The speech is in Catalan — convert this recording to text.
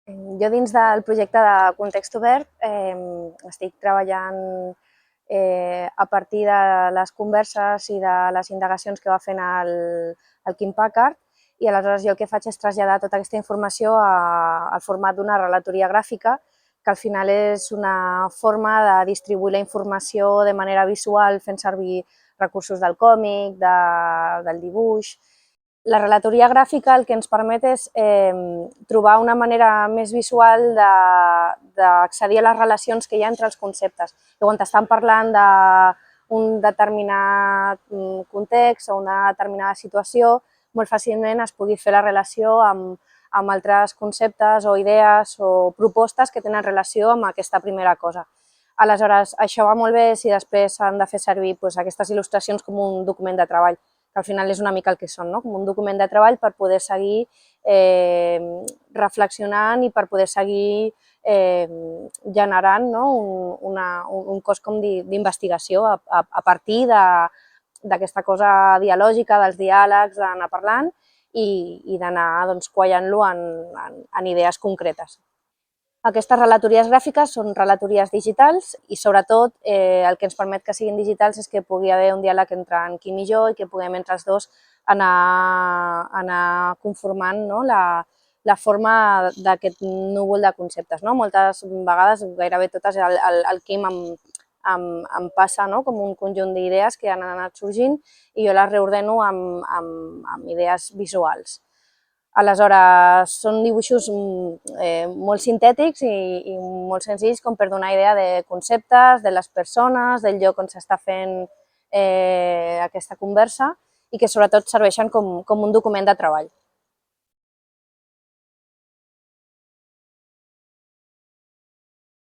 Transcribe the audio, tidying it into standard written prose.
Jo dins del projecte de Context Obert estic treballant a partir de les converses i de les indagacions que va fent el Kim Packard, i aleshores jo el que faig és traslladar tota aquesta informació al format d'una relatoria gràfica, que al final és una forma de distribuir la informació de manera visual fent servir recursos del còmic, del dibuix. La relatoria gràfica el que ens permet és trobar una manera més visual d'accedir a les relacions que hi ha entre els conceptes. I quan estan parlant d'un determinat context o una determinada situació, molt fàcilment es pugui fer la relació amb altres conceptes o idees o propostes que tenen relació amb aquesta primera cosa. Aleshores, això va molt bé si després s'han de fer servir aquestes il·lustracions com un document de treball, que al final és una mica el que són, no? Com un document de treball per poder seguir reflexionant i per poder seguir generant un cos d'investigació a partir d'aquesta cosa dialògica, dels diàlegs, d'anar parlant i d'anar quallant-lo en idees concretes. Aquestes relatories gràfiques són relatories digitals i, sobretot, el que ens permet que siguin digitals és que pugui haver un diàleg entre en Quim i jo i que puguem entre els dos anar conformant la forma d'aquest núvol de conceptes. Moltes vegades, gairebé totes, el Quim em passa com un conjunt d'idees que han anat sorgint i jo les reordeno amb idees visuals. Aleshores, són dibuixos molt sintètics i molt senzills com per donar idea de conceptes, de les persones, del lloc on s'està fent aquesta conversa i que sobretot serveixen com un document de treball.